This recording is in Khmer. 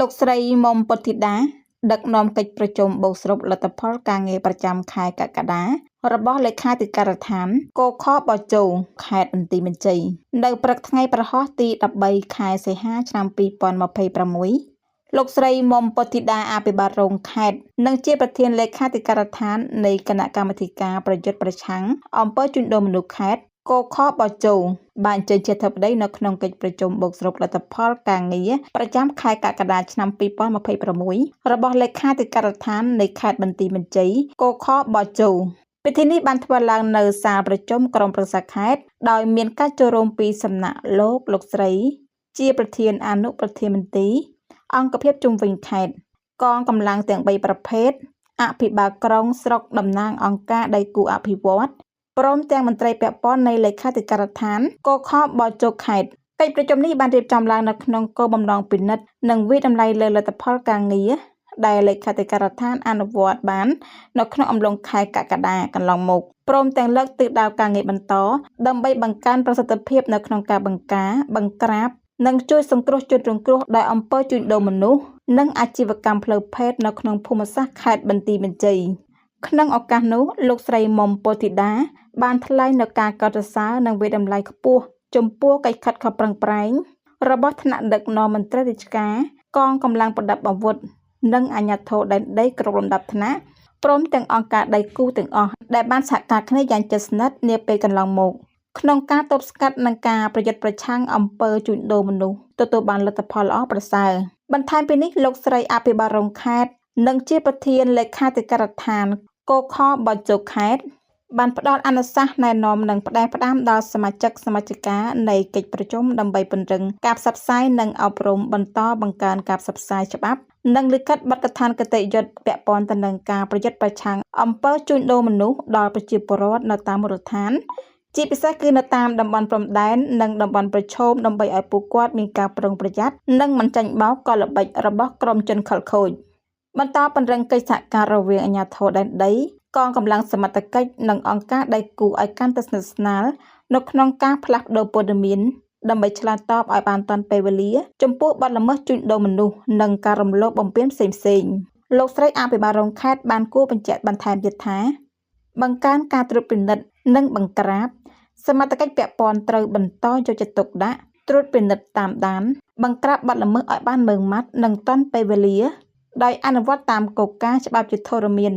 លោកស្រីមុំពុទ្ធិតាដឹកនាំកិច្ចប្រជុំបូកសរុបលទ្ធផលការងារប្រចាំខែកក្កដារបស់លេខាធិការដ្ឋានកខបជោខេត្តបន្ទាយមានជ័យនៅព្រឹកថ្ងៃប្រហោះទី13ខែសីហាឆ្នាំ2026លោកស្រីមុំពុទ្ធិតាអភិបាលរងខេត្តនិងជាប្រធានលេខាធិការដ្ឋាននៃគណៈកម្មាធិការប្រយុទ្ធប្រឆាំងអំពើជួញដូរមនុស្សខេត្តកខបជោបានចេញជាធិបតីនៅក្នុងកិច្ចប្រជុំបូកសរុបលទ្ធផលការងារប្រចាំខែកក្កដាឆ្នាំ2026របស់លេខាធិការដ្ឋាននៃខេត្តបន្ទាយមានជ័យកខបជោពិធីនេះបានធ្វើឡើងនៅសាលប្រជុំក្រុមប្រឹក្សាខេត្តដោយមានការចូលរួមពីសំណាក់លោកស្រីជាប្រធានអនុប្រធានមន្ត្រីអង្គភាពជុំវិញខេត្តកងកម្លាំងទាំង3ប្រភេទអភិបាលក្រុងស្រុកតំណាងអង្គការដៃគូអភិវឌ្ឍន៍ព្រមទាំងមន្ត្រីពាក់ព័ន្ធនៃលេខាធិការដ្ឋានកខបជោខេត្តកិច្ចប្រជុំនេះបានរៀបចំឡើងនៅក្នុងគោលបំណងពិនិត្យនិងវិតម្លៃលើលទ្ធផលការងារដែលលេខាធិការដ្ឋានអនុវត្តបាននៅក្នុងអំឡុងខែកក្កដាកន្លងមកព្រមទាំងលើកទិសដៅការងារបន្តដើម្បីបង្កើនប្រសិទ្ធភាពនៅក្នុងការបង្ការបង្ក្រាបនិងជួយសង្គ្រោះជនរងគ្រោះដោយអំពើជួញដូរមនុស្សនិងអាជីវកម្មផ្លូវភេទនៅក្នុងភូមិសាស្ត្រខេត្តបន្ទាយមានជ័យក្នុងឱកាសនោះលោកស្រីមុំពុទ្ធិតាបានថ្លែងនូវការកោតសរសើរនិងវិតម្លៃខ្ពស់ចំពោះកិច្ចខិតខំប្រឹងប្រែងរបស់ថ្នាក់ដឹកនាំមន្ត្រីរាជការកងកម្លាំងប្រដាប់អាវុធនិងអាជ្ញាធរដែនដីគ្រប់លំដាប់ថ្នាក់ព្រមទាំងអង្គការដៃគូទាំងអស់ដែលបានសហការគ្នាយ៉ាងជិតស្និទ្ធនាពេលកន្លងមកក្នុងការទប់ស្កាត់និងការប្រយុទ្ធប្រឆាំងអំពើជួញដូរមនុស្សទទួលបានលទ្ធផលល្អប្រសើរបន្ថែមពីនេះលោកស្រីអភិបាលរងខេត្តនិងជាប្រធានលេខាធិការដ្ឋានកខបជោខេត្តបានផ្ដល់អនុសាសន៍ណែនាំនិងផ្ដែផ្ដាំដល់សមាជិកសមាជិកានៃកិច្ចប្រជុំដើម្បីពង្រឹងការផ្សព្វផ្សាយនិងអប់រំបន្តបង្កើនការផ្សព្វផ្សាយច្បាប់និងលិខិតបទដ្ឋានគតិយុត្តពាក់ព័ន្ធទៅនឹងការប្រយុទ្ធប្រឆាំងអំពើជួញដូរមនុស្សដល់ប្រជាពលរដ្ឋនៅតាមមូលដ្ឋានជាពិសេសគឺនៅតាមតំបន់ព្រំដែននិងតំបន់ប្រឈមដើម្បីឲ្យពួកគាត់មានការប្រុងប្រយ័ត្ននិងមិនចាញ់បោកកលល្បិចរបស់ក្រុមជនខិលខូចបន្តពង្រឹងកិច្ចសហការរវាងអាជ្ញាធរដែនដីកងកម្លាំងសមត្ថកិច្ចនិងអង្គការដៃគូឲ្យកាន់តែស្និទ្ធស្នាលនៅក្នុងការផ្លាស់ប្តូរព័ត៌មានដើម្បីឆ្លើយតបឲ្យបានទាន់ពេលវេលាចំពោះបទល្មើសជួញដូរមនុស្សនិងការរំលោភបំពានផ្សេងៗលោកស្រីអភិបាលរងខេត្តបានគួរបញ្ជាក់បន្ថែមទៀតថាបង្កើនការត្រួតពិនិត្យនិងបង្ក្រាបសមត្ថកិច្ចពាក់ព័ន្ធត្រូវបន្តយកចិត្តទុកដាក់ត្រួតពិនិត្យតាមដានបង្ក្រាបបទល្មើសឲ្យបានម៉ឺងម៉ាត់និងទាន់ពេលវេលាដោយអនុវត្តតាមគោលការណ៍ច្បាប់យុត្តិធម៌